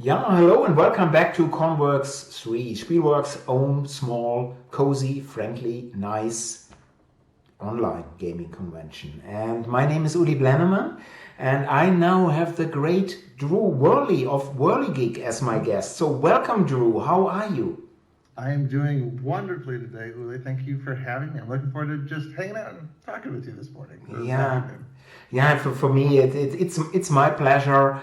Yeah, hello and welcome back to ConWorxx III, Spielworxx' own small, cozy, friendly, nice online gaming convention. And my name is Uli Blennemann, and I now have the great Drew Wehrle of Wehrlegig as my guest. So welcome, Drew. How are you? I am doing wonderfully today, Uli. Thank you for having me. I'm looking forward to just hanging out and talking with you this morning. Yeah. For me, it's my pleasure.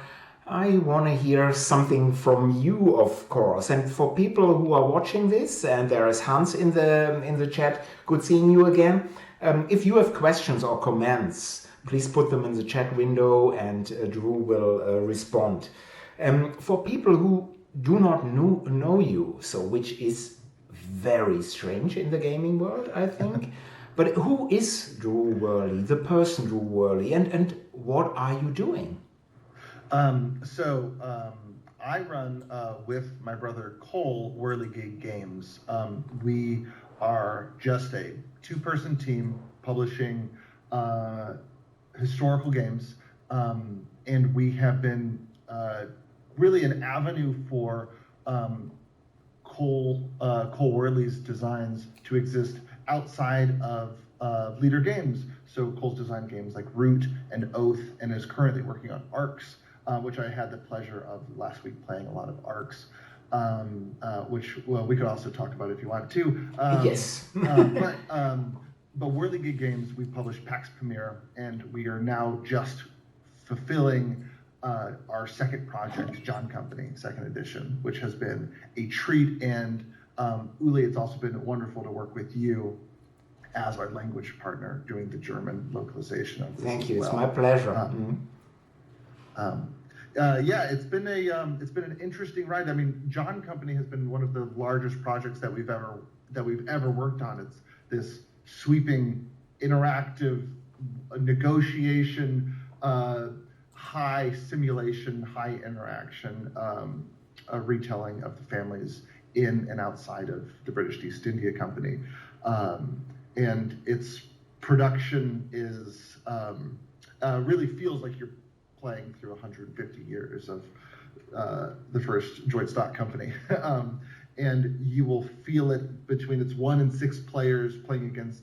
I want to hear something from you, of course. And for people who are watching this, and there is Hans in the chat. Good seeing you again. If you have questions or comments, please put them in the chat window, and Drew will respond. For people who do not know you, so which is very strange in the gaming world, I think. But who is Drew Wehrle, the person Drew Wehrle, and what are you doing? I run with my brother Cole Wehrlegig Games. We are just a two-person team publishing historical games, and we have been really an avenue for Cole Wehrle's designs to exist outside of Leader Games. So Cole's designed games like Root and Oath, and is currently working on Arcs, which I had the pleasure of last week playing a lot of Arcs, which we could also talk about if you want to. Yes. But Wehrlegig Games, we published PAX Premier, and we are now just fulfilling our second project, John Company, second edition, which has been a treat. And Uli, it's also been wonderful to work with you as our language partner doing the German localization of this. Thank you. It's my pleasure. It's been an interesting ride. I mean, John Company has been one of the largest projects that we've ever worked on. It's this sweeping, interactive negotiation, high simulation, high interaction retelling of the families in and outside of the British East India Company. And its production is really feels like you're playing through 150 years of the first joint stock company. And you will feel it between its 1 and 6 players playing against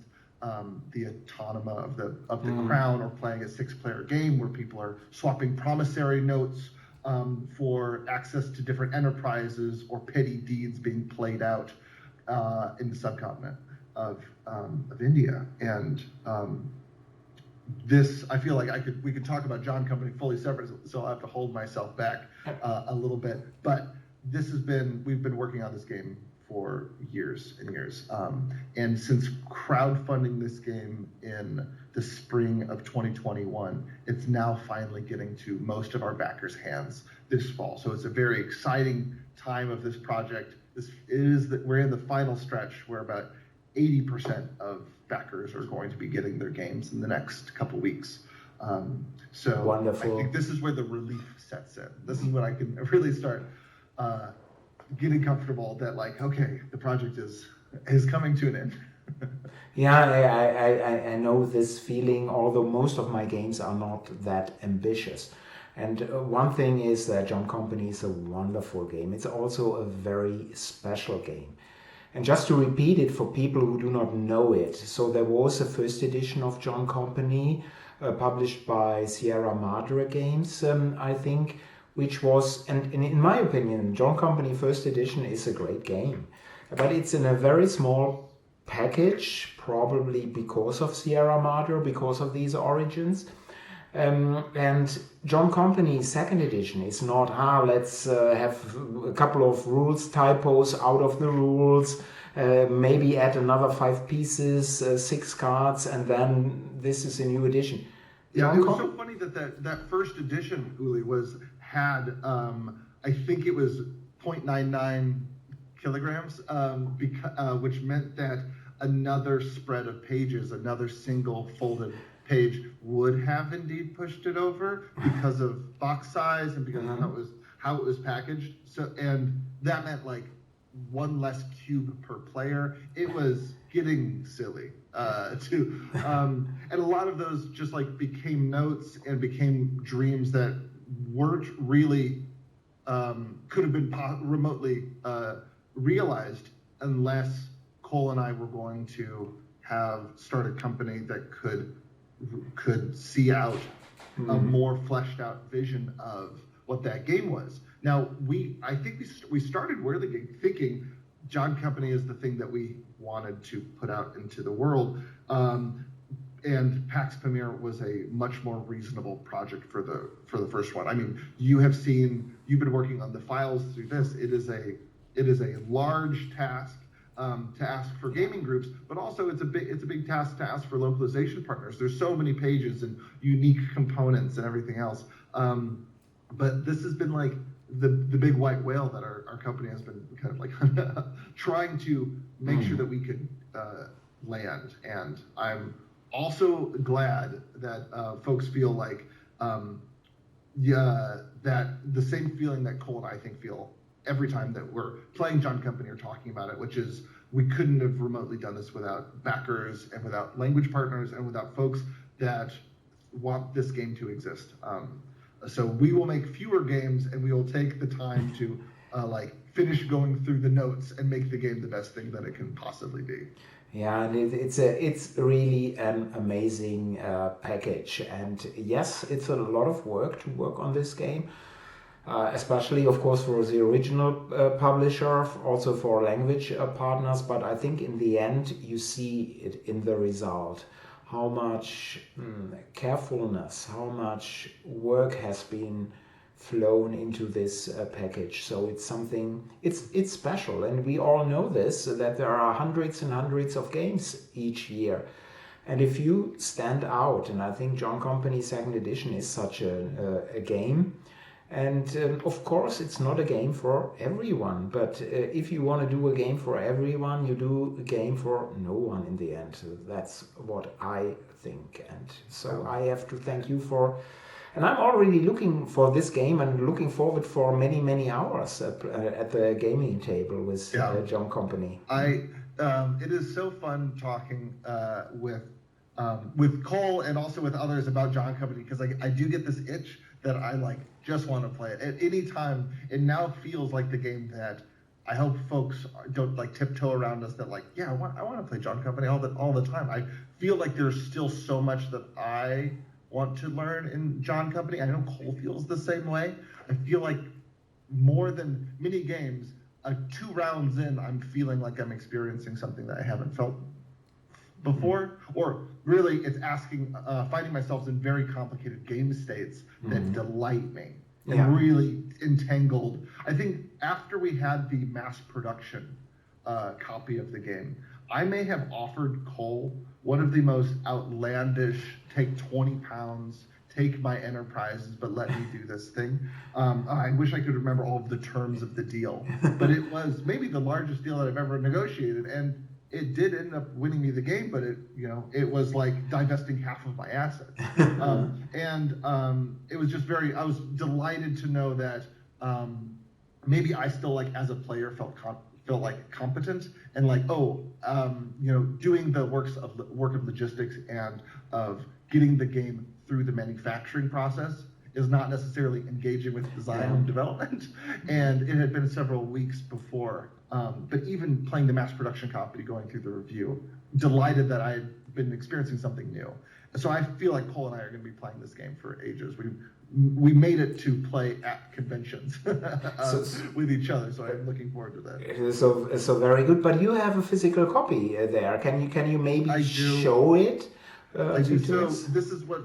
the autonoma of the crown, or playing a 6-player game where people are swapping promissory notes for access to different enterprises, or petty deeds being played out in the subcontinent of India. And this, I feel like we could talk about John Company fully separate, so I'll have to hold myself back a little bit. But we've been working on this game for years and years. And since crowdfunding this game in the spring of 2021, it's now finally getting to most of our backers' hands this fall. So it's a very exciting time of this project. We're in the final stretch where about 80% of backers are going to be getting their games in the next couple weeks. So wonderful. I think this is where the relief sets in. This is when I can really start getting comfortable that, like, okay, the project is coming to an end. Yeah, I know this feeling, although most of my games are not that ambitious. And one thing is that John Company is a wonderful game. It's also a very special game. And just to repeat it for people who do not know it, so there was a first edition of John Company published by Sierra Madre Games, I think, which was, and in my opinion, John Company first edition is a great game. But it's in a very small package, probably because of Sierra Madre, because of these origins. And John Company second edition is not, let's have a couple of rules, typos out of the rules, maybe add another 5 pieces, 6 cards, and then this is a new edition. Yeah, it was so funny that first edition, Uli, had I think it was 0.99 kilograms, which meant that another spread of pages, another single folded page, would have indeed pushed it over because of box size and because of how it was packaged. So, and that meant like 1 less cube per player. It was getting silly and a lot of those just like became notes and became dreams that weren't really could have been remotely realized unless Cole and I were going to have started a company that could see out a more fleshed out vision of what that game was. Now, I think we started Wehrlegig thinking John Company is the thing that we wanted to put out into the world. And Pax Pamir was a much more reasonable project for the first one. I mean, you've been working on the files through this. It is a large task to ask for gaming groups, but also it's a big task to ask for localization partners. There's so many pages and unique components and everything else. But this has been like the big white whale that our company has been kind of like trying to make sure that we could land. And I'm also glad that folks feel like that the same feeling that Cole and I think feel every time that we're playing John Company or talking about it, which is we couldn't have remotely done this without backers and without language partners and without folks that want this game to exist. So we will make fewer games and we will take the time to finish going through the notes and make the game the best thing that it can possibly be. Yeah, and it's really an amazing package. And yes, it's a lot of work to work on this game. Especially, of course, for the original publisher, also for language partners. But I think in the end, you see it in the result. How much carefulness, how much work has been flown into this package. So it's something, it's special. And we all know this, that there are hundreds and hundreds of games each year. And if you stand out, and I think John Company 2nd Edition is such a game. And of course, it's not a game for everyone, but if you want to do a game for everyone, you do a game for no one in the end. So that's what I think. And so I have to thank you and I'm already looking for this game and looking forward for many, many hours at the gaming table with John Company. It is so fun talking with Cole and also with others about John Company, because I do get this itch that I just want to play it at any time. It now feels like the game that I hope folks don't tiptoe around us. That I want to play John Company all the time. I feel like there's still so much that I want to learn in John Company. I know Cole feels the same way. I feel like more than many games, 2 rounds in, I'm feeling like I'm experiencing something that I haven't felt before, or really it's finding myself in very complicated game states that delight me and really entangled. I think after we had the mass production copy of the game, I may have offered Cole one of the most outlandish, take 20 pounds, take my enterprises, but let me do this thing. I wish I could remember all of the terms of the deal, but it was maybe the largest deal that I've ever negotiated, and it did end up winning me the game, but it was like divesting half of my assets. It was just I was delighted to know that maybe I still as a player felt competent and doing the work of logistics and of getting the game through the manufacturing process is not necessarily engaging with design and development. And it had been several weeks before, but even playing the mass production copy, going through the review, delighted that I had been experiencing something new. So I feel like Cole and I are going to be playing this game for ages. We made it to play at conventions with each other, so I'm looking forward to that. So very good. But you have a physical copy there. Can you maybe show it? I do. So this is what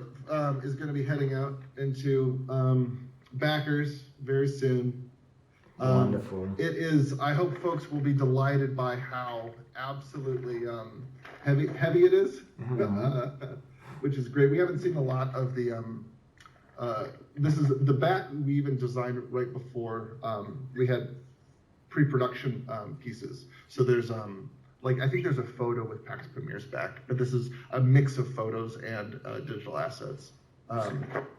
is going to be heading out into backers very soon. Wonderful. It is. I hope folks will be delighted by how absolutely heavy it is, which is great. We haven't seen a lot of the. This is the back we even designed right before we had pre-production pieces. So there's I think there's a photo with Pax Pamir's back, but this is a mix of photos and digital assets. But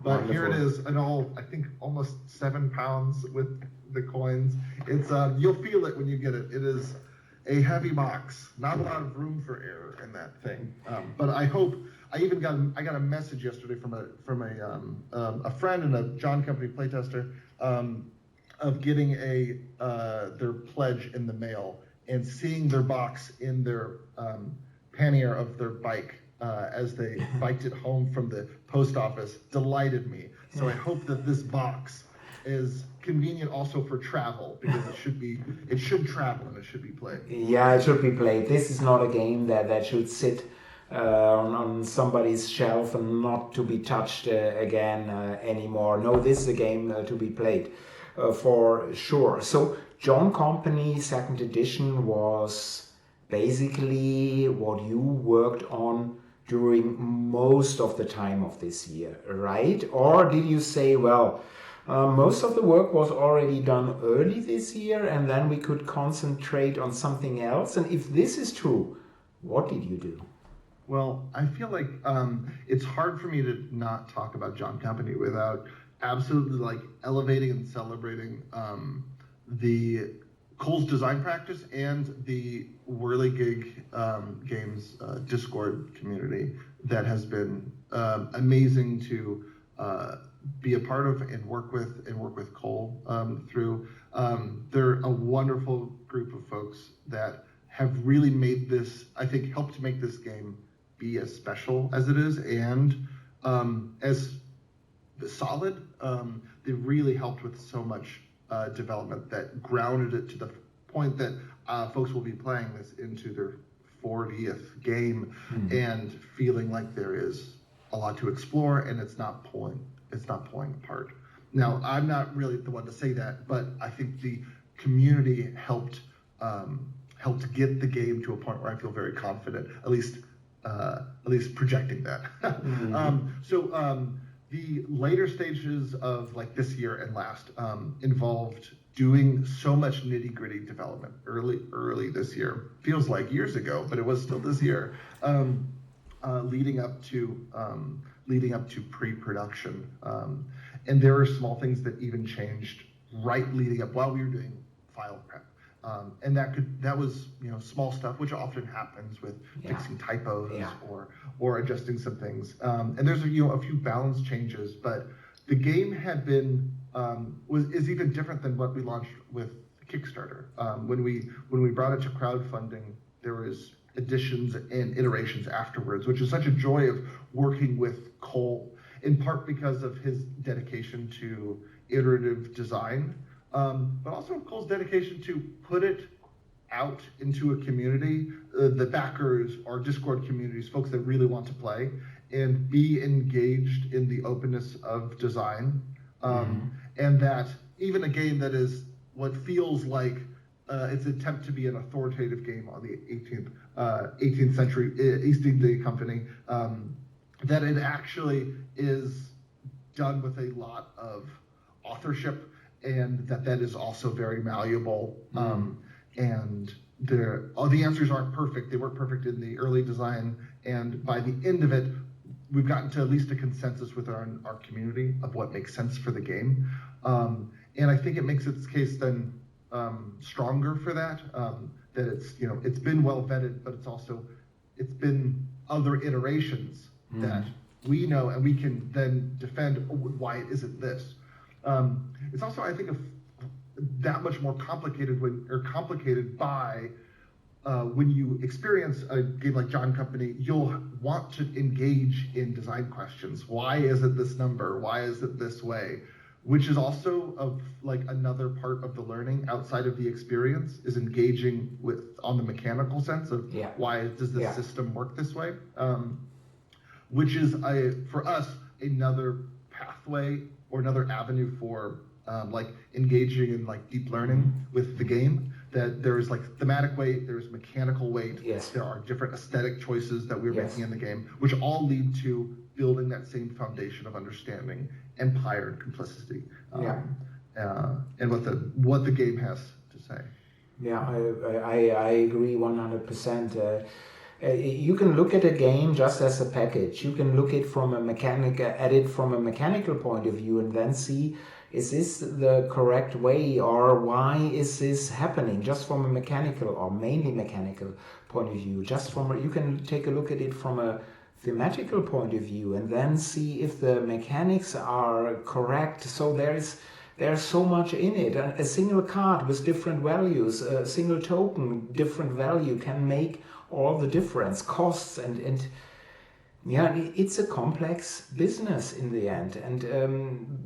wonderful. Here it is, I think almost 7 pounds with the coins. It's you'll feel it when you get it. It is a heavy box. Not a lot of room for error in that thing. But I hope. I got a message yesterday from a friend and a John Company playtester of getting their pledge in the mail and seeing their box in their pannier of their bike as they biked it home from the post office delighted me. So I hope that this box is convenient also for travel, because it should travel and it should be played. Yeah, it should be played. This is not a game that should sit on somebody's shelf and not to be touched again anymore. No, this is a game to be played for sure. So John Company 2nd edition was basically what you worked on during most of the time of this year, right? Or did you say, well, most of the work was already done early this year and then we could concentrate on something else? And if this is true, what did you do? Well, I feel like it's hard for me to not talk about John Company without absolutely like elevating and celebrating the Cole's design practice and the Wehrlegig games Discord community that has been amazing to be a part of and work with Cole through. They're a wonderful group of folks that have really made this, I think, helped make this game be as special as it is and as solid. They really helped with so much development that grounded it to the point that folks will be playing this into their 40th game and feeling like there is a lot to explore and it's not pulling apart. Now, I'm not really the one to say that, but I think the community helped get the game to a point where I feel very confident, at least projecting that. The later stages of like this year and last involved doing so much nitty-gritty development early this year. Feels like years ago, but it was still this year. Leading up to pre-production, and there were small things that even changed right leading up while we were doing file prep. And that was small stuff, which often happens with fixing typos or adjusting some things. And there's a few balance changes, but the game had been is even different than what we launched with Kickstarter. When we brought it to crowdfunding, there was additions and iterations afterwards, which is such a joy of working with Cole, in part because of his dedication to iterative design. But also Cole's dedication to put it out into a community, the backers or Discord communities, folks that really want to play, and be engaged in the openness of design. And that even a game that is what feels like its attempt to be an authoritative game on the 18th century East India Company, that it actually is done with a lot of authorship, and that is also very malleable. And the answers aren't perfect. They weren't perfect in the early design, and by the end of it, we've gotten to at least a consensus with our community of what makes sense for the game. And I think it makes its case then stronger for that. That it's been well vetted, but it's been other iterations that we know and we can then defend why it isn't this. It's also, I think, that much more complicated by when you experience a game like John Company, you'll want to engage in design questions. Why is it this number? Why is it this way? Which is also another part of the learning outside of the experience, is engaging on the mechanical sense of why does this system work this way? Which is for us another pathway or another avenue for engaging in deep learning with the game. That there is thematic weight, there is mechanical weight, there are different aesthetic choices that we're making in the game, which all lead to building that same foundation of understanding empire and complicity, and what the game has to say. Yeah, I agree 100%. You can look at a game just as a package. You can look at it from a mechanical point of view and then see, is this the correct way, or why is this happening? Just from a mechanical or mainly mechanical point of view. You can take a look at it from a thematical point of view and then see if the mechanics are correct. So there's there's so much in it. A single card with different values, a single token, different value can make all the difference. Costs and yeah, it's a complex business in the end. And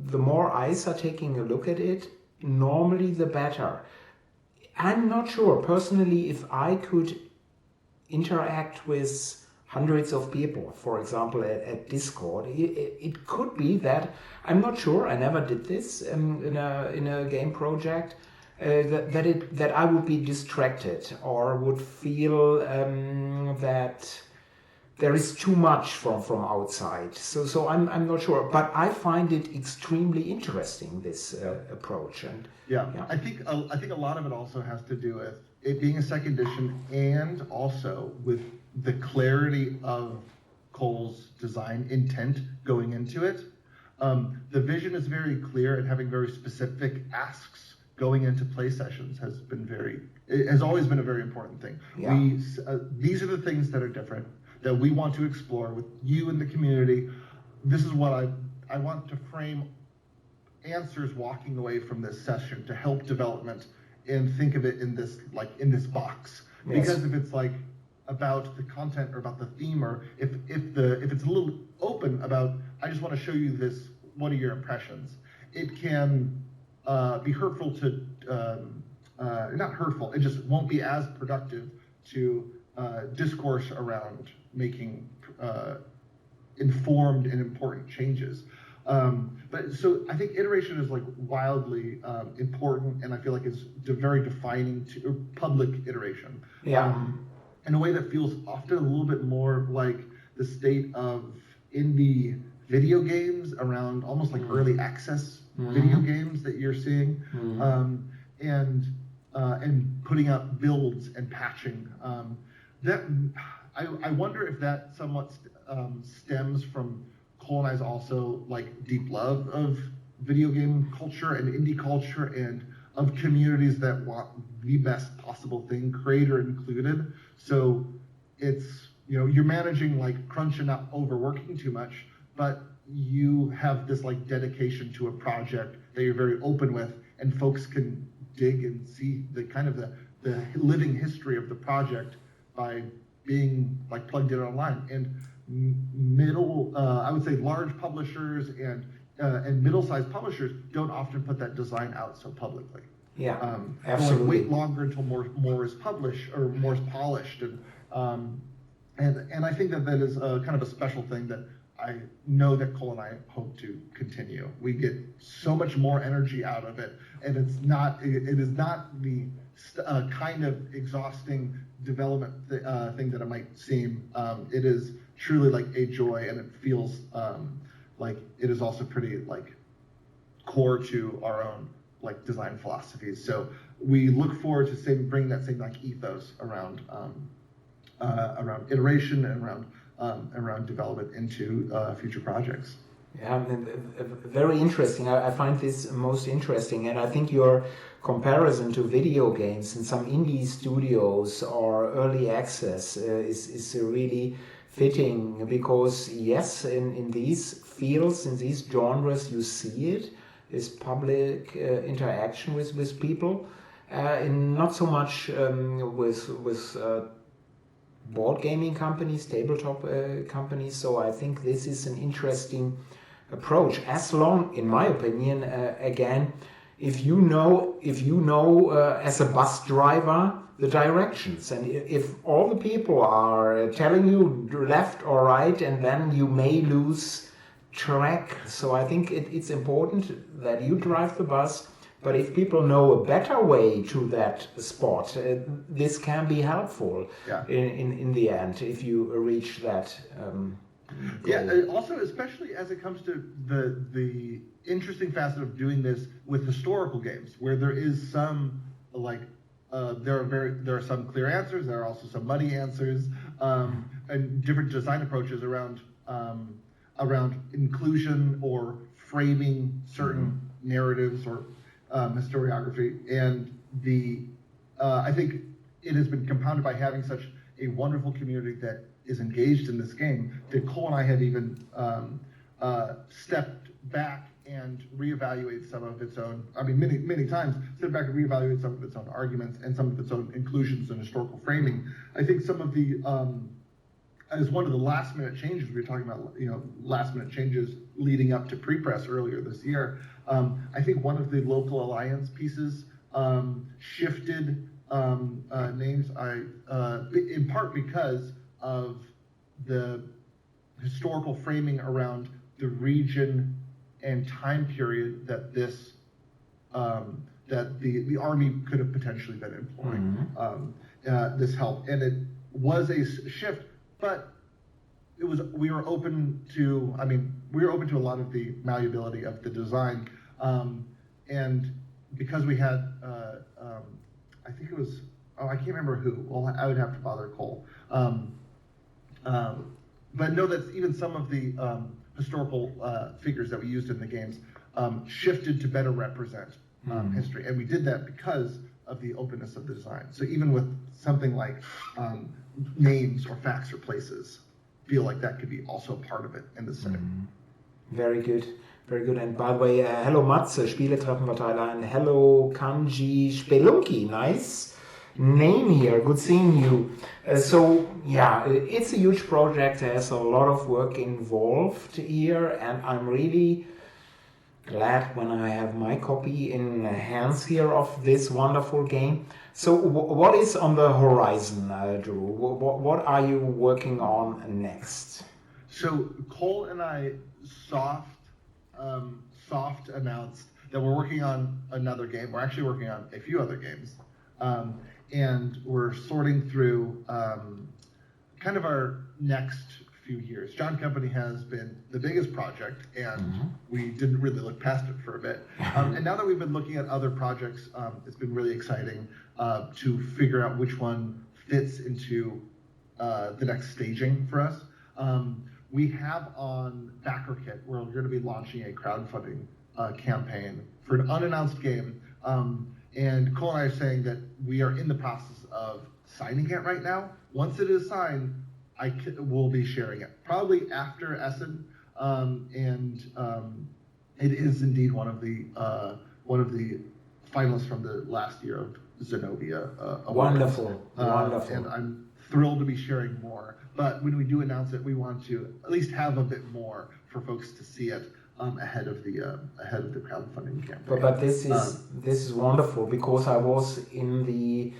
the more eyes are taking a look at it, normally the better. I'm not sure personally if I could interact with hundreds of people, for example, at Discord. It could be that, I'm not sure, I never did this in a game project, that I would be distracted or would feel that there is too much from outside. So I'm not sure, but I find it extremely interesting, this approach. And yeah, I think a lot of it also has to do with it being a second edition, and also with the clarity of Cole's design intent going into it. The vision is very clear, and having very specific asks going into play sessions has always been a very important thing. Yeah. These are the things that are different, that we want to explore with you in the community. This is what I want to frame answers walking away from this session to help development, and think of it in this box. Yes. Because if it's like about the content or about the theme, or if it's a little open about, I just want to show you this, what are your impressions, it can be hurtful to not hurtful, it just won't be as productive to discourse around making informed and important changes. But so I think iteration is like wildly important, and I feel like it's very defining to public iteration. Yeah. In a way that feels often a little bit more like the state of indie video games around almost like early access video games that you're seeing, and putting out builds and patching. That I wonder if that somewhat stems from Cole and I's also like deep love of video game culture and indie culture, and of communities that want the best possible thing, creator included. So it's, you're managing like crunch and not overworking too much, but you have this like dedication to a project that you're very open with, and folks can dig and see the kind of the living history of the project by being like plugged in online. And I would say large publishers and middle-sized publishers don't often put that design out so publicly. Yeah, absolutely. Wait longer until more is published or more is polished, and I think that is kind of a special thing that I know that Cole and I hope to continue. We get so much more energy out of it, and it is not the kind of exhausting development thing that it might seem. It is truly like a joy, and it feels like it is also pretty like core to our own like design philosophies. So we look forward to bringing that same like ethos around iteration and around development into future projects. Yeah, very interesting. I find this most interesting, and I think your comparison to video games in some indie studios or early access is really fitting, because yes, in these fields, in these genres, you see it, this public interaction with people, and not so much with board gaming companies, tabletop companies. So I think this is an interesting approach, as long, in my opinion, again, if you know as a bus driver the directions, and if all the people are telling you left or right, and then you may lose track. So I think it's important that you drive the bus, but if people know a better way to that spot, this can be helpful in the end if you reach that goal. Yeah, also especially as it comes to the interesting facet of doing this with historical games, where there is some like there are some clear answers, there are also some muddy answers, and different design approaches around inclusion or framing certain narratives or historiography. And I think it has been compounded by having such a wonderful community that is engaged in this game, that Cole and I have even stepped back and reevaluate some of its own, many times, sit back and reevaluate some of its own arguments and some of its own inclusions and historical framing. I think some of the, as one of the last minute changes, we were talking about, last minute changes leading up to pre-press earlier this year. I think one of the local alliance pieces shifted names, in part because of the historical framing around the region and time period that this that the Army could have potentially been employing. This helped, and it was a shift, but we were open to a lot of the malleability of the design, and because we had I think it was, I can't remember who. Well, I would have to bother Cole. But know that even some of the historical figures that we used in the games shifted to better represent history. And we did that because of the openness of the design. So even with something like names or facts or places, feel like that could be also part of it in the setting. Very good. Very good. And by the way, hello Matze, Spieletreffenverteiler, and hello Kanji Spelunky. Nice name here. Good seeing you. So yeah, it's a huge project. There's a lot of work involved here, and I'm really glad when I have my copy in hands here of this wonderful game. So what is on the horizon, Drew? What are you working on next? So Cole and I soft announced that we're working on another game. We're actually working on a few other games. And we're sorting through kind of our next few years. John Company has been the biggest project, and we didn't really look past it for a bit. And now that we've been looking at other projects, it's been really exciting to figure out which one fits into the next staging for us. We have on BackerKit, we're going to be launching a crowdfunding campaign for an unannounced game. And Cole and I are saying that we are in the process of signing it right now. Once it is signed, we'll be sharing it, probably after Essen. It is indeed one of the finalists from the last year of Zenobia Awards. Wonderful. And I'm thrilled to be sharing more. But when we do announce it, we want to at least have a bit more for folks to see it ahead of the crowdfunding campaign. But this is wonderful, because I was in the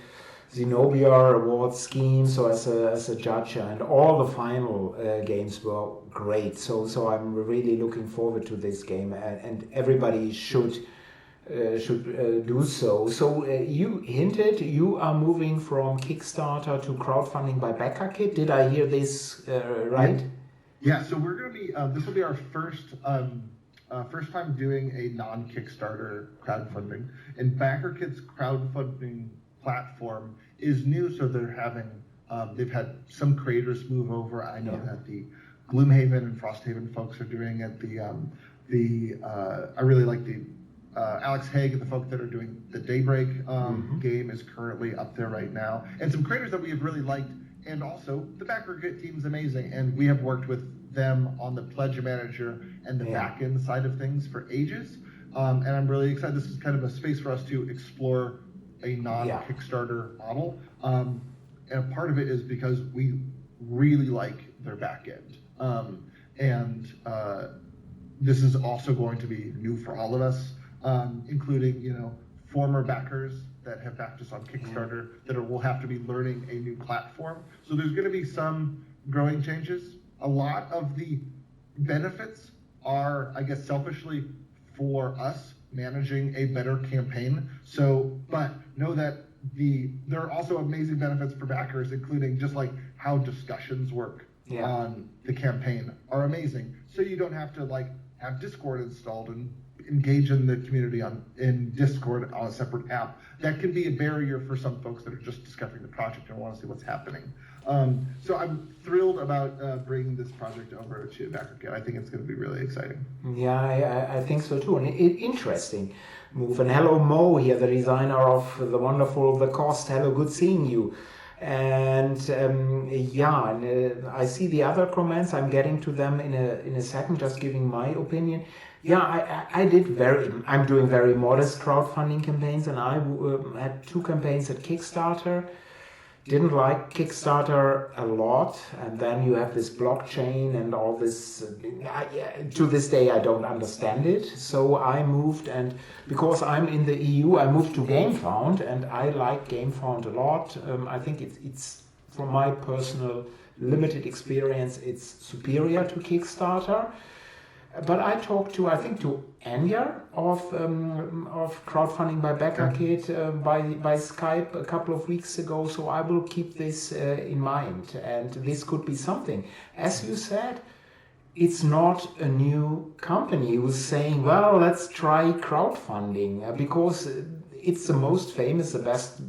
Zenobia Award scheme, so as a judge, and all the final games were great. So I'm really looking forward to this game, and everybody should do so. So you hinted you are moving from Kickstarter to crowdfunding by BackerKit. Did I hear this right? Yeah. So we're going to be. This will be our first time doing a non-Kickstarter crowdfunding. And BackerKit's crowdfunding platform is new, so they've had some creators move over. I know that the Gloomhaven and Frosthaven folks are doing it. I really like the Alex Haig and the folk that are doing the Daybreak game is currently up there right now. And some creators that we have really liked, and also the BackerKit team's amazing, and we have worked with them on the Pledge Manager and the back-end side of things for ages. And I'm really excited. This is kind of a space for us to explore a non-Kickstarter model. And a part of it is because we really like their back-end. And this is also going to be new for all of us, including, former backers that have backed us on Kickstarter that will have to be learning a new platform. So there's going to be some growing changes. A lot of the benefits are, I guess, selfishly for us managing a better campaign. So, but know that there are also amazing benefits for backers, including just like how discussions work on the campaign are amazing. So you don't have to have Discord installed and engage in the community in Discord on a separate app. That can be a barrier for some folks that are just discovering the project and want to see what's happening. So I'm thrilled about bringing this project over to BackerKit. I think it's going to be really exciting. Yeah, I think so too. And interesting move. And hello Mo here, the designer of the wonderful The Cost. Hello, good seeing you. And I see the other comments. I'm getting to them in a second, just giving my opinion. Yeah, I'm doing very modest crowdfunding campaigns, and I had 2 campaigns at Kickstarter. Didn't like Kickstarter a lot, and then you have this blockchain and all this. To this day, I don't understand it. So I moved, and because I'm in the EU, I moved to GameFound, and I like GameFound a lot. I think it's from my personal limited experience, it's superior to Kickstarter. But I talked to Anya of crowdfunding by BackerKit by Skype a couple of weeks ago. So I will keep this in mind, and this could be something. As you said, it's not a new company who's saying, well, let's try crowdfunding because it's the most famous, the best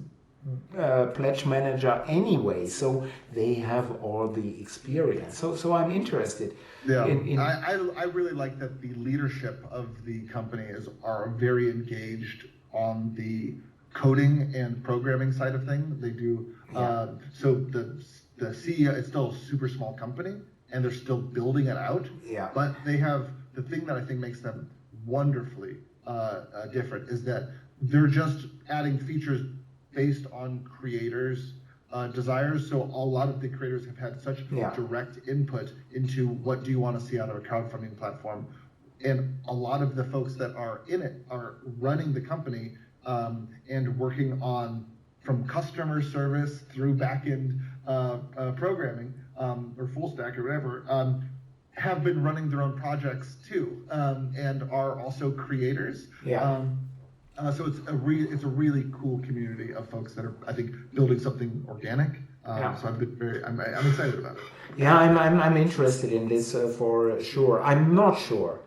pledge manager anyway. So they have all the experience. So I'm interested. Yeah, I really like that the leadership of the company are very engaged on the coding and programming side of things. They do so the CEO, it's still a super small company and they're still building it out. Yeah. But they have the thing that I think makes them wonderfully different is that they're just adding features based on creators' desires. So a lot of the creators have had such direct input into what do you want to see out of a crowdfunding platform. And a lot of the folks that are in it are running the company and working on from customer service through back-end programming or full stack or whatever, have been running their own projects too, and are also creators. Yeah. So it's a really cool community of folks that are, I think, building something organic. So I'm excited about it. Yeah, I'm interested in this for sure. I'm not sure,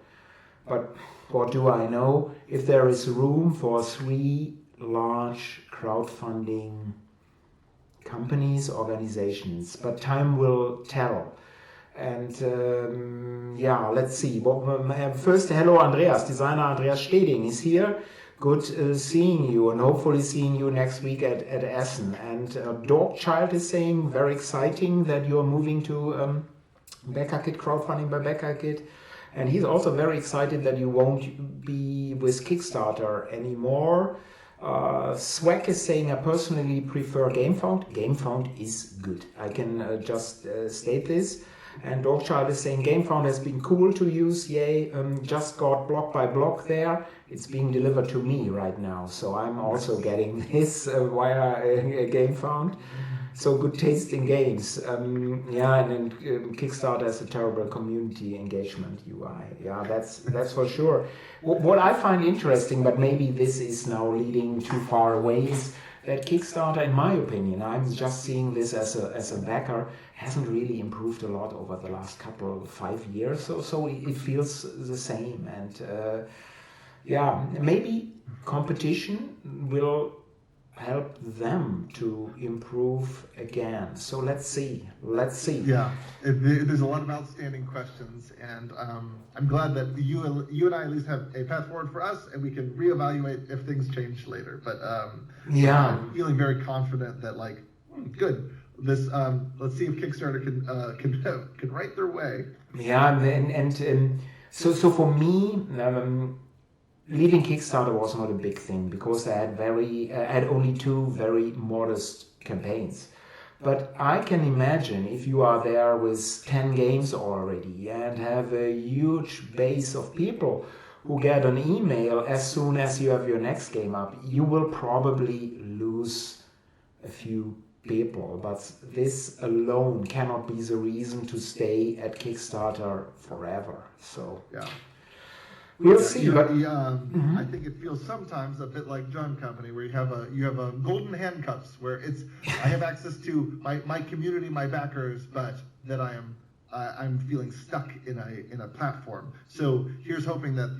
but what do I know? If there is room for 3 large crowdfunding companies, organizations, but time will tell. And let's see. First, hello, Andreas. Designer Andreas Steding is here. Good seeing you, and hopefully seeing you next week at Essen. And Dogchild is saying, very exciting that you're moving to BackerKit, crowdfunding by BackerKit. And he's also very excited that you won't be with Kickstarter anymore. Swag is saying, I personally prefer GameFound. GameFound is good. I can just state this. And Dogchild is saying, GameFound has been cool to use, yay, just got block by block there. It's being delivered to me right now, so I'm also getting this via GameFound. So good taste in games. And then Kickstarter has a terrible community engagement UI. Yeah, that's for sure. What I find interesting, but maybe this is now leading too far away, is that Kickstarter, in my opinion, I'm just seeing this as a backer, hasn't really improved a lot over the last 5 years. So it feels the same. And maybe competition will help them to improve again. So let's see. Yeah, there's a lot of outstanding questions, and I'm glad that you and I at least have a path forward for us, and we can reevaluate if things change later. But I'm feeling very confident that good. This let's see if Kickstarter can write their way. Yeah, and so for me. Leaving Kickstarter was not a big thing because I had only 2 very modest campaigns. But I can imagine if you are there with 10 games already and have a huge base of people who get an email as soon as you have your next game up, you will probably lose a few people. But this alone cannot be the reason to stay at Kickstarter forever. So yeah. We'll see, but I think it feels sometimes a bit like John Company, where you have a golden handcuffs, where I have access to my community, my backers, but that I'm feeling stuck in a platform. So here's hoping that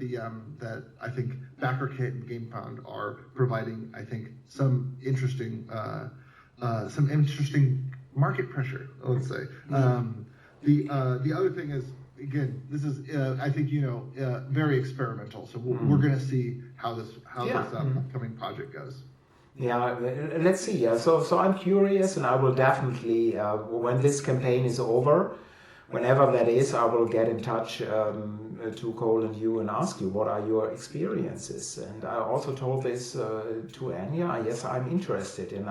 that I think BackerKit and GameFound are providing, I think, some interesting market pressure, let's say. The other thing is, again, this is I think very experimental. So we're going to see how this upcoming project goes. Yeah, let's see. So I'm curious, and I will definitely when this campaign is over, whenever that is, I will get in touch to Cole and you and ask you what are your experiences. And I also told this to Anya. Yes, I'm interested, and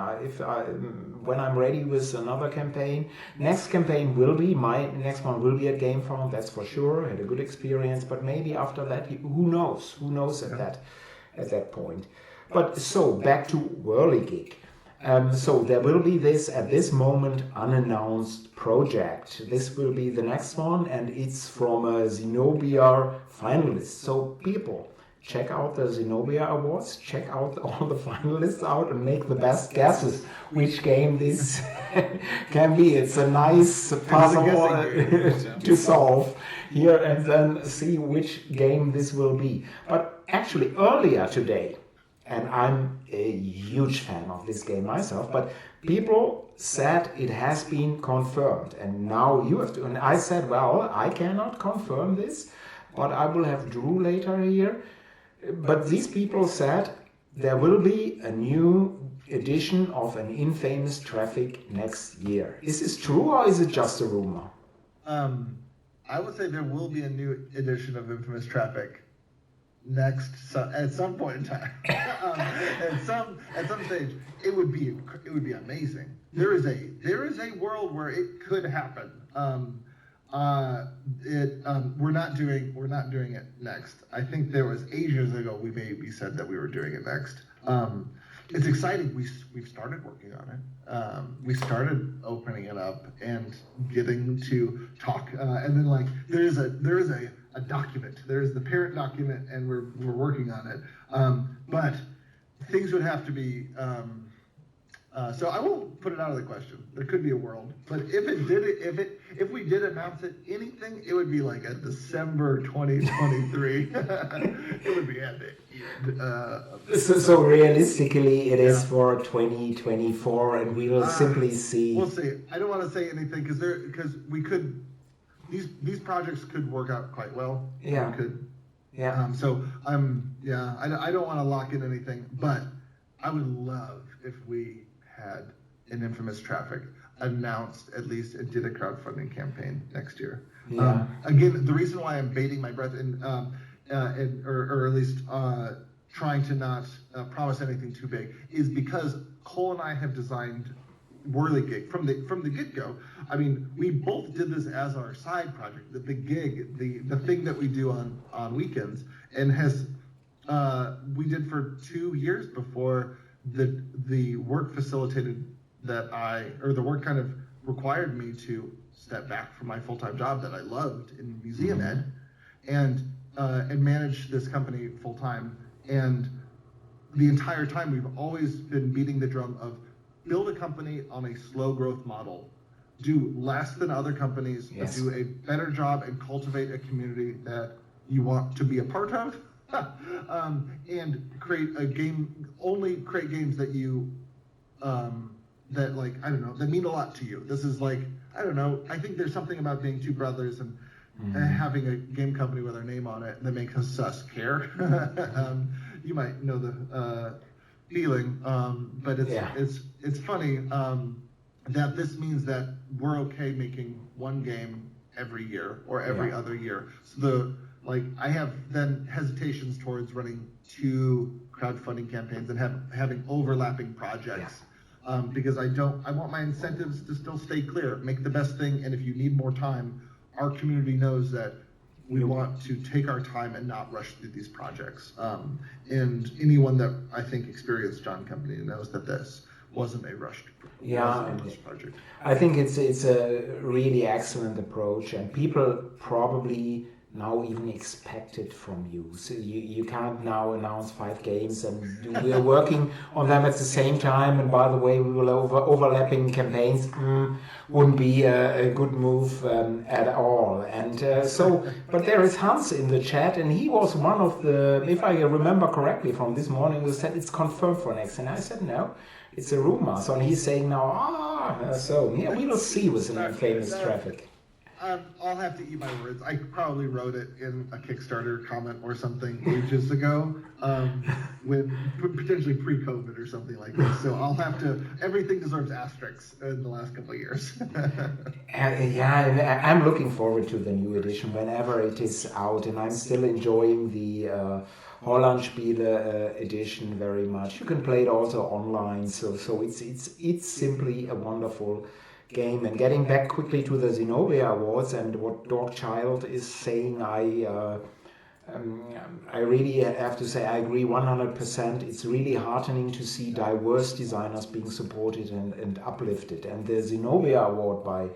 when I'm ready with another campaign, next campaign will be my next one will be at GameFound. That's for sure. I had a good experience, but maybe after that, who knows? Who knows at that point? But so back to Wehrlegig. So there will be this, at this moment, unannounced project. This will be the next one, and it's from a Zenobia finalist. So people, check out the Zenobia Awards, check out all the finalists out, and make the best guesses which game this can be. It's a nice puzzle to solve here, and then see which game this will be. But actually, earlier today, and I'm a huge fan of this game myself, but people said it has been confirmed, and now you have to. And I said, well, I cannot confirm this, but I will have Drew later here. But these people said there will be a new edition of an Infamous Traffic next year. Is this true, or is it just a rumor? I would say there will be a new edition of Infamous Traffic at some point in time. at some stage, it would be amazing. There is a world where it could happen. We're not doing it next. I think there was ages ago we maybe said that we were doing it next. It's exciting. We've started working on it. We started opening it up and getting to talk. And then there is a document. There's the parent document, and we're working on it. But things would have to be. So I won't put it out of the question. There could be a world, but if we did announce anything, it would be like a December 2023. It would be ending. So realistically, it is for 2024, and we will simply see. We'll see. I don't want to say anything because we could. These projects could work out quite well. Yeah. Could. Yeah. I don't want to lock in anything, but I would love if we had an Infamous Traffic announced at least and did a crowdfunding campaign next year. Yeah. Again, the reason why I'm baiting my breath or at least trying to not promise anything too big is because Cole and I have designed Wehrlegig from the get-go. I mean, we both did this as our side project, the gig, the thing that we do on weekends, and we did for 2 years before the work facilitated the work kind of required me to step back from my full-time job that I loved in museum ed and manage this company full-time. And the entire time we've always been beating the drum of build a company on a slow growth model, do less than other companies, but do a better job and cultivate a community that you want to be a part of, and create create games that you, that mean a lot to you. This is I think there's something about being two brothers and having a game company with our name on it that makes us care. You might know the feeling, but it's funny that this means that we're okay making one game every year or every other year. So I have then hesitations towards running 2 crowdfunding campaigns and having overlapping projects because I want my incentives to still stay clear. Make the best thing, and if you need more time, our community knows that we want to take our time and not rush through these projects. And anyone that I think experienced John Company knows that this wasn't a rushed project. I think it's a really excellent approach, and people probably now even expect it from you. So you can't now announce 5 games and we are working on them at the same time, and by the way, we will overlapping campaigns wouldn't be a good move at all. And but there is Hans in the chat, and he was one of the, if I remember correctly from this morning, who said it's confirmed for next, and I said no, it's a rumor. So he's saying now, we will see with an Infamous Traffic. I'll have to eat my words. I probably wrote it in a Kickstarter comment or something ages ago, when potentially pre-COVID or something like this. So I'll have to. Everything deserves asterisks in the last couple of years. Yeah, I'm looking forward to the new edition whenever it is out, and I'm still enjoying the Hollandspiele edition very much. You can play it also online, so it's simply a wonderful game. And getting back quickly to the Zenobia Awards and what Dog Child is saying, I really have to say I agree 100%. It's really heartening to see diverse designers being supported and uplifted. And the Zenobia Award by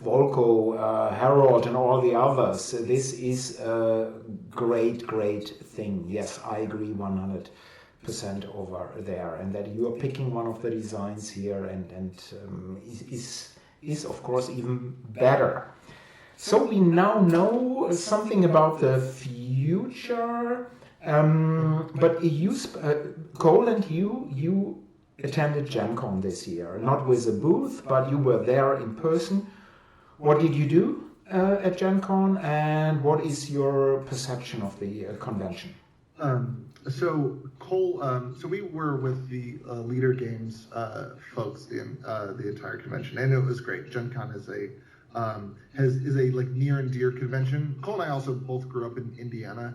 Volko, Harold, and all the others, this is a great thing. Yes, I agree 100% over there. And that you are picking one of the designs here and is of course even better. So we now know something about the future, but Cole and you attended Gen Con this year, not with a booth, but you were there in person. What did you do at Gen Con, and what is your perception of the convention? So Cole, so we were with the Leader Games folks in the entire convention, and it was great. Gen Con is a like near and dear convention. Cole and I also both grew up in Indiana,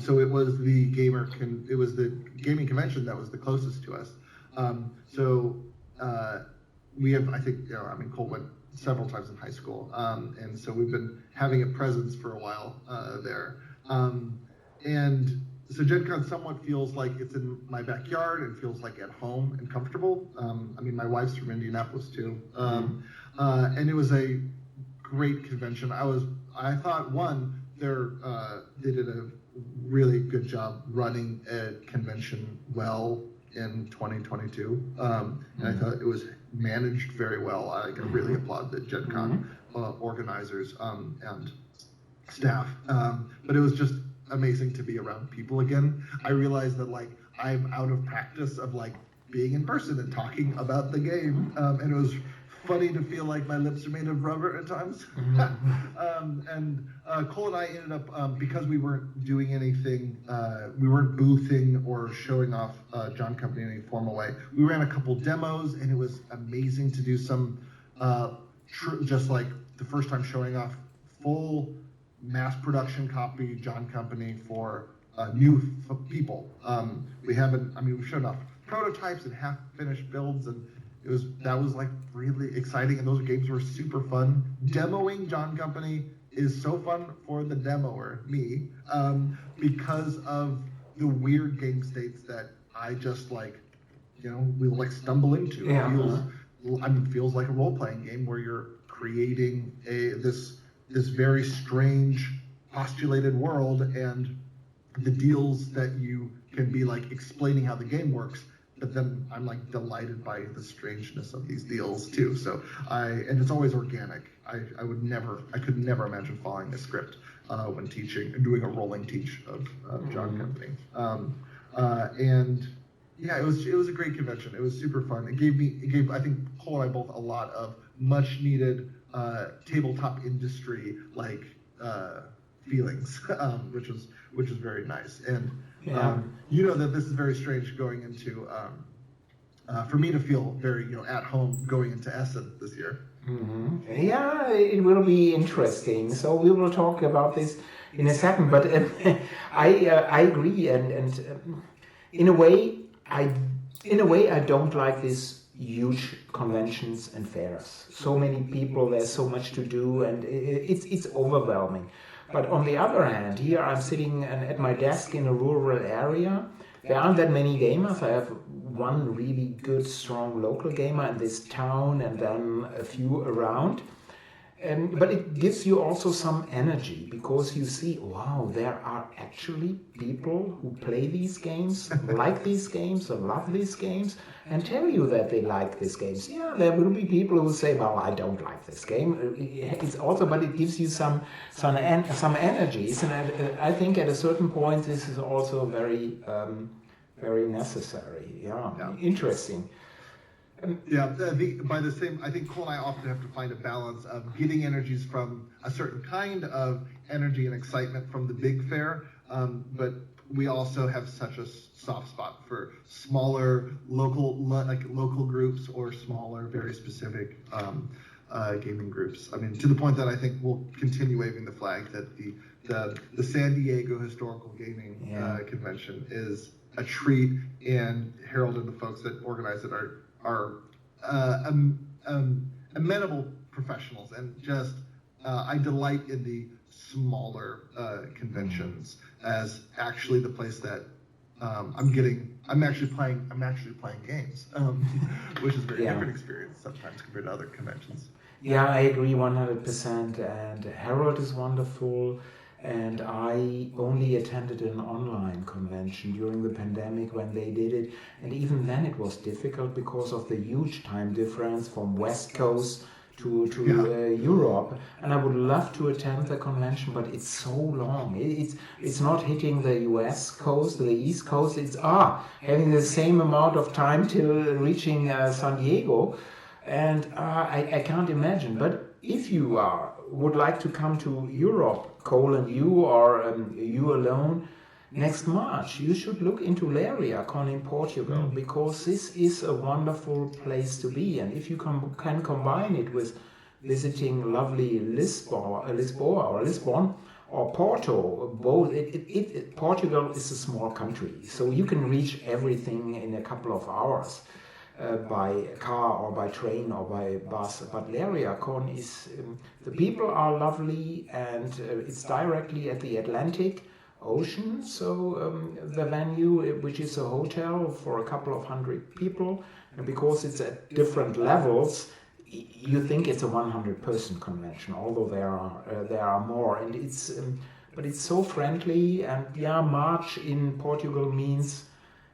so it was the gaming convention that was the closest to us. So we have, I think, Cole went several times in high school, and so we've been having a presence for a while there. And so Gen Con somewhat feels like it's in my backyard and feels like at home and comfortable. My wife's from Indianapolis too, and it was a great convention. I thought they did a really good job running a convention well in 2022, and I thought it was managed very well. I really applaud the Gen Con organizers and staff, but it was just amazing to be around people again. I realized that I'm out of practice of being in person and talking about the game, and it was funny to feel like my lips are made of rubber at times. And Cole and I ended up, because we weren't doing anything, we weren't boothing or showing off John Company in any formal way. We ran a couple demos, and it was amazing to do some, just like the first time showing off full mass production copy John Company for new people. We've shown off prototypes and half-finished builds, and that was really exciting, and those games were super fun. Demoing John Company is so fun for the demoer, me, because of the weird game states that I just we'll stumble into. Yeah. It feels like a role-playing game where you're creating this very strange postulated world, and the deals that you can be explaining how the game works. But then I'm delighted by the strangeness of these deals too. So and it's always organic. I could never imagine following a script when teaching and doing a rolling teach of John Company. And yeah, it was a great convention. It was super fun. It gave I think Cole and I both a lot of much needed tabletop industry feelings, which is very nice. And that this is very strange going into for me to feel very at home going into Essen this year. Yeah, it will be interesting. So we will talk about this in a second. But I agree, and in a way I don't like this huge conventions and fairs. So many people, there's so much to do, and it's overwhelming. But on the other hand, here I'm sitting at my desk in a rural area. There aren't that many gamers. I have one really good, strong local gamer in this town, and then a few around. But it gives you also some energy, because you see, wow, there are actually people who play these games, like these games, or love these games, and tell you that they like these games. Yeah, there will be people who say, well, I don't like this game. It's also, but it gives you some energies, and I think at a certain point this is also very necessary. Yeah. Interesting. Yeah, by the same, I think Cole and I often have to find a balance of getting energies from a certain kind of energy and excitement from the big fair, but we also have such a soft spot for smaller local groups or smaller, very specific gaming groups. I mean, to the point that I think we'll continue waving the flag that the San Diego Historical Gaming Convention is a treat, and Harold and the folks that organize it are amenable professionals, and just I delight in the smaller conventions as actually the place that I'm actually playing games, which is a very different experience sometimes compared to other conventions. Yeah, I agree 100%. And Harold is wonderful. And I only attended an online convention during the pandemic when they did it. And even then it was difficult because of the huge time difference from West Coast to Europe. And I would love to attend the convention, but it's so long. It's not hitting the US coast, the East Coast. It's having the same amount of time till reaching San Diego. And I can't imagine. But if you would like to come to Europe, Cole and you, or you alone, next March, you should look into LariaCon in Portugal, because this is a wonderful place to be. And if you can combine it with visiting lovely Lisbon or Porto, both, Portugal is a small country, so you can reach everything in a couple of hours. By car or by train or by bus, but LariaCon is, the people are lovely, and it's directly at the Atlantic Ocean, so the venue, which is a hotel for a couple of hundred people, and because it's at different levels, you think it's a 100-person convention, although there are more, and but it's so friendly. And March in Portugal means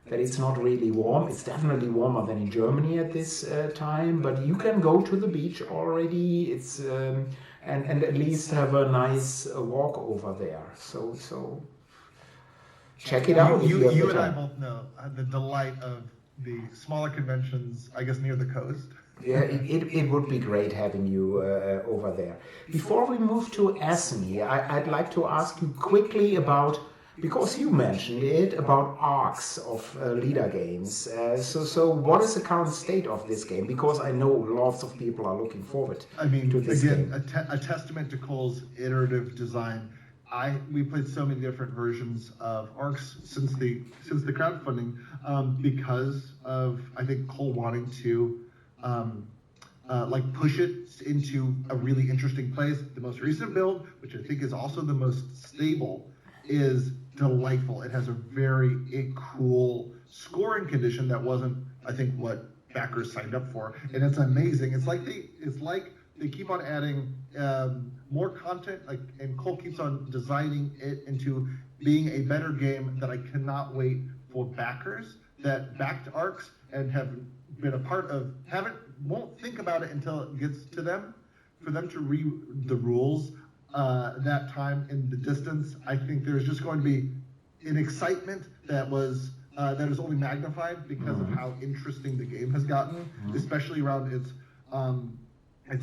that it's not really warm. It's definitely warmer than in Germany at this time, but you can go to the beach already. It's and at least have a nice walk over there. So check it out. You and I both know the delight of the smaller conventions, I guess, near the coast. Yeah, it would be great having you over there. Before we move to Essen, I'd like to ask you quickly about, because you mentioned it, about arcs of leader games. So what is the current state of this game? Because I know lots of people are looking forward to this game. A testament to Cole's iterative design. We played so many different versions of arcs since the crowdfunding, because of, I think, Cole wanting to push it into a really interesting place. The most recent build, which I think is also the most stable, is delightful. It has a very cool scoring condition that wasn't, I think, what backers signed up for, and it's amazing. It's like they keep on adding more content, and Cole keeps on designing it into being a better game that I cannot wait for backers that backed arcs and have been a part of, won't think about it until it gets to them, for them to read the rules that time in the distance. I think there's just going to be an excitement that is only magnified because of how interesting the game has gotten, especially around its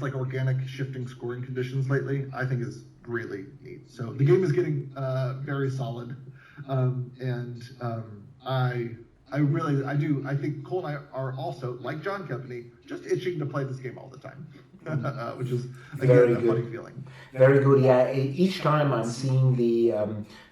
like organic shifting scoring conditions lately. I think is really neat. So the game is getting very solid, and I think Cole and I are also, like John Company, just itching to play this game all the time. Which is, again, a funny feeling. Very good. Yeah, each time I'm seeing the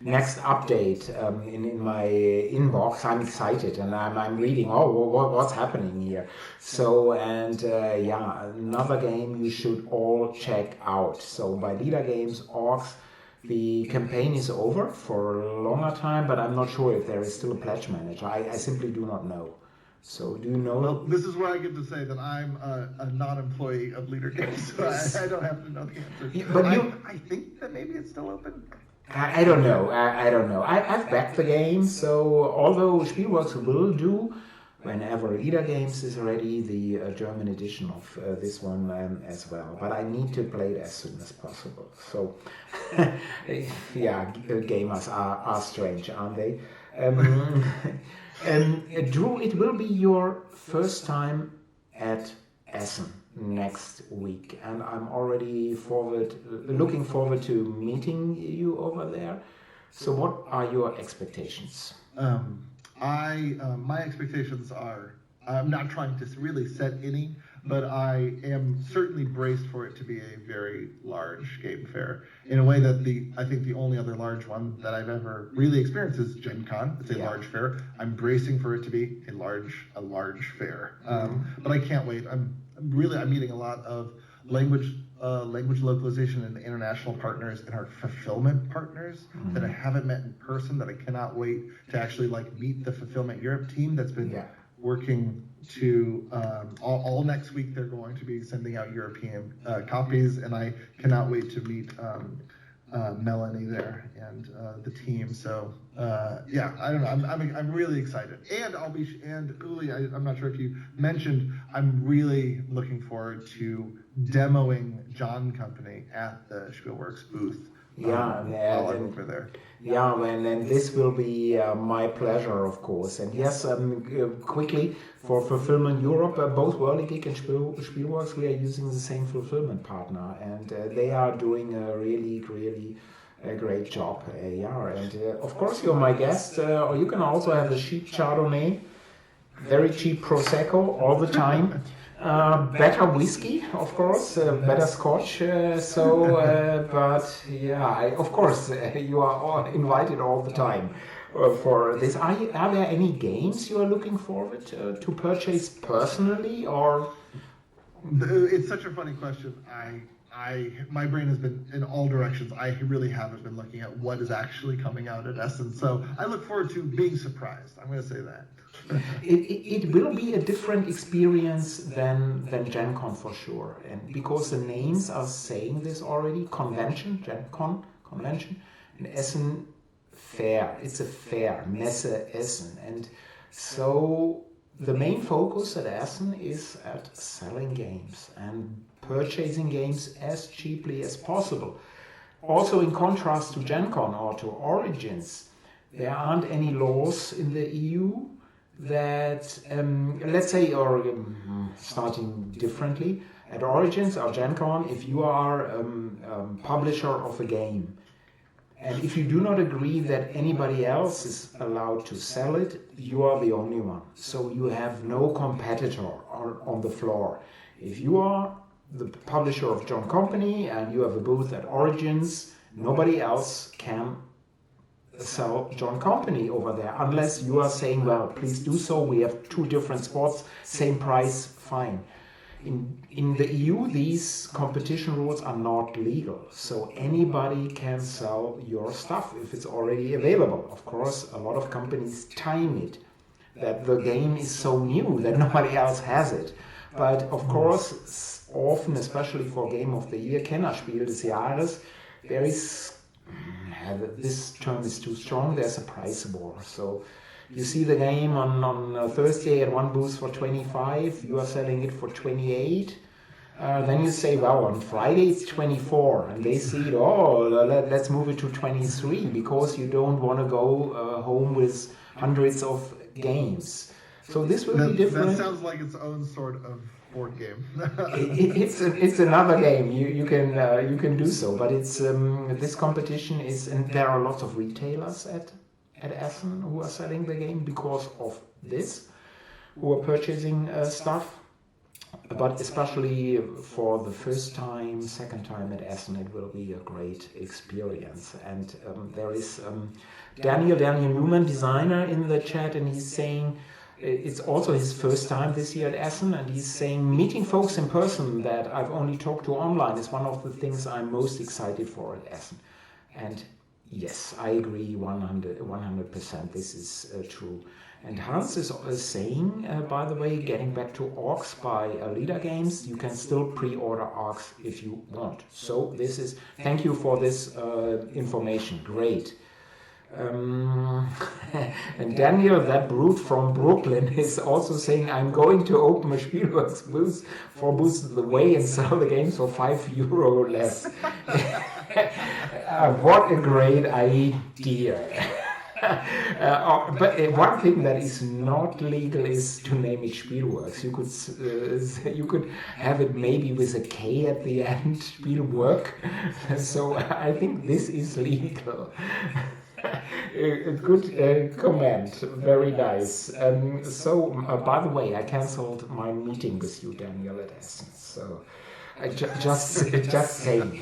next update in my inbox, I'm excited, and I'm reading, what's happening here. So, and another game you should all check out. So by Leader Games, Orcs, the campaign is over for a longer time, but I'm not sure if there is still a pledge manager. I simply do not know. So do you know? Well, this is where I get to say that I'm a non-employee of Leader Games, so I don't have to know the answer. But I think that maybe it's still open. I don't know. I've backed the game, so although Spielworxx will do, whenever Leader Games is ready, the German edition of this one as well. But I need to play it as soon as possible. So, gamers are strange, aren't they? Drew, it will be your first time at Essen next week, and I'm already looking forward to meeting you over there. So what are your expectations? My expectations are, I'm not trying to really set any, but I am certainly braced for it to be a very large game fair in a way that I think the only other large one that I've ever really experienced is Gen Con. It's a large fair. I'm bracing for it to be a large fair. But I can't wait. I'm meeting a lot of language localization and international partners and our fulfillment partners that I haven't met in person, that I cannot wait to actually meet the Fulfillment Europe team that's been working to all next week. They're going to be sending out European copies, and I cannot wait to meet Melanie there and the team. So I don't know. I'm really excited, and Uli, I'm not sure if you mentioned, I'm really looking forward to demoing John Company at the Spielworxx booth. While I'm over there. Yeah, and this will be my pleasure, of course. And yes, quickly, for Fulfillment Europe, both Wehrlegig and Spielworxx, we are using the same fulfillment partner, and they are doing a really great job. And of course, you're my guest, or you can also have a cheap Chardonnay, very cheap Prosecco all the time. Better whiskey, of course, better Scotch. But yeah, of course, you are all invited all the time for this. Are there any games you are looking forward to purchase personally, or? It's such a funny question. My brain has been in all directions. I really haven't been looking at what is actually coming out at Essen. So I look forward to being surprised. I'm going to say that. It will be a different experience than Gen Con for sure, and because the names are saying this already, convention, Gen Con, convention, and Essen fair, it's a fair, Messe Essen, and so the main focus at Essen is at selling games and purchasing games as cheaply as possible. Also, in contrast to Gen Con or to Origins, there aren't any laws in the EU that, let's say, or starting differently, at Origins or Gen Con, if you are a publisher of a game, and if you do not agree that anybody else is allowed to sell it, you are the only one. So you have no competitor on the floor. If you are the publisher of John Company and you have a booth at Origins, nobody else can sell John Company over there unless you are saying, well, please do so, we have two different spots, same price, fine. In the EU, these competition rules are not legal, so anybody can sell your stuff if it's already available. Of course, a lot of companies time it, that the game is so new that nobody else has it. But of course, often, especially for Game of the Year, Kennerspiel des Jahres, there is, this term is too strong, there's a price war. So you see the game on Thursday at one booth for 25, you are selling it for 28. Then you say, well, on Friday it's 24, and they see it, let's move it to 23, because you don't want to go home with hundreds of games. So this will be different. That sounds like its own sort of board game. It's another game. You can do so, but it's this competition is, and there are lots of retailers at Essen who are selling the game because of this, who are purchasing stuff. But especially for the first time, second time at Essen, it will be a great experience. And there is Daniel Newman, designer, in the chat, and he's saying it's also his first time this year at Essen, and he's saying meeting folks in person that I've only talked to online is one of the things I'm most excited for at Essen. And yes, I agree 100%. This is true. And Hans is saying, by the way, getting back to Orcs by Alida Games, you can still pre-order Orcs if you want. So this is, thank you for this information. Great. And Daniel, that brute from Brooklyn, is also saying, I'm going to open a Spielworxx booth for Boost the Way and sell the games for €5 less. What a great idea. But one thing that is not legal is to name it Spielworxx. You could have it maybe with a K at the end, Spielworxx. So I think this is legal. A good comment, very nice. By the way, I cancelled my meeting with you, Daniel, at Essen. So I just saying.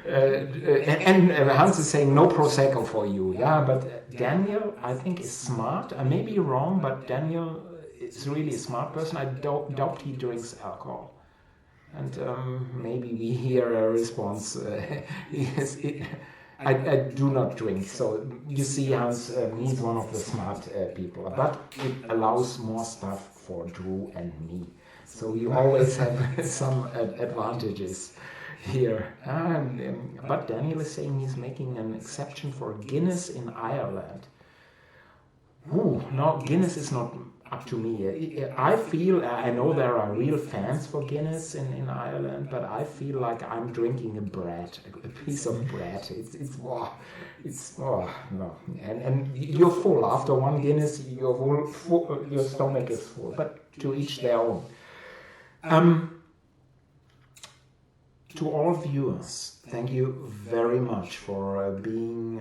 And Hans is saying no prosecco for you. Yeah, but Daniel, I think, is smart. I may be wrong, but Daniel is really a smart person. I doubt he drinks alcohol. And maybe we hear a response. I do not drink. So you see, Hans, he's one of the smart people. But it allows more stuff for Drew and me. So you always have some advantages here. But Daniel is saying he's making an exception for Guinness in Ireland. Ooh, no, Guinness is not up to me. I know there are real fans for Guinness in Ireland, but I feel like I'm drinking a piece of bread. No. And you're full. After one Guinness, your stomach is full. But to each their own. To all viewers, thank you very much for being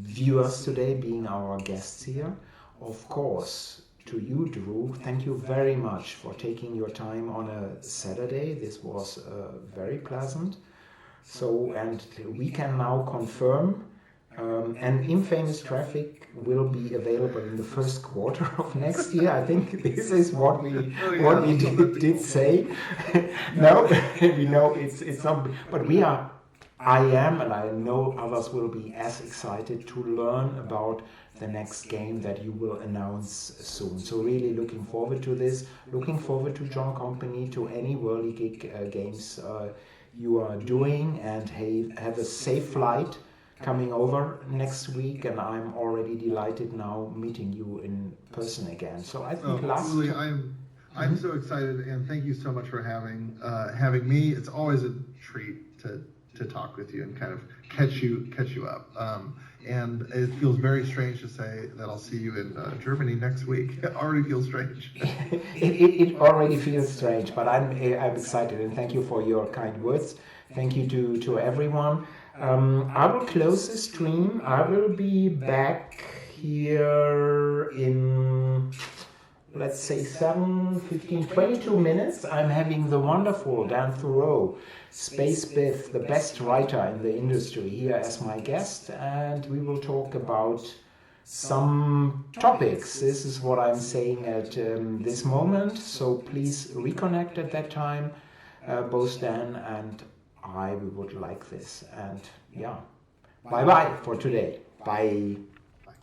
viewers today, being our guests here. Of course, to you, Drew, thank you very much for taking your time on a Saturday. This was very pleasant. So, and we can now confirm and Infamous Traffic will be available in the first quarter of next year. I think this is what we did say. No, we know it's not, but I am, and I know others will be as excited to learn about the next game that you will announce soon. So really looking forward to this, looking forward to John Company, to any Wehrlegig games you are doing, and have a safe flight coming over next week, and I'm already delighted now meeting you in person again. So I think Uli, I'm so excited, and thank you so much for having me. It's always a treat to talk with you and kind of catch you up. And it feels very strange to say that I'll see you in Germany next week. It already feels strange. it already feels strange, but I'm excited, and thank you for your kind words. Thank you to everyone. I will close the stream. I will be back here in, let's say, 22 minutes. I'm having the wonderful Dan Thoreau, Space Biff, the best writer in the industry, here as my guest, and we will talk about some topics. This is what I'm saying at this moment, so please reconnect at that time. Both Dan and I, we would like this. And yeah, bye-bye for today. Bye.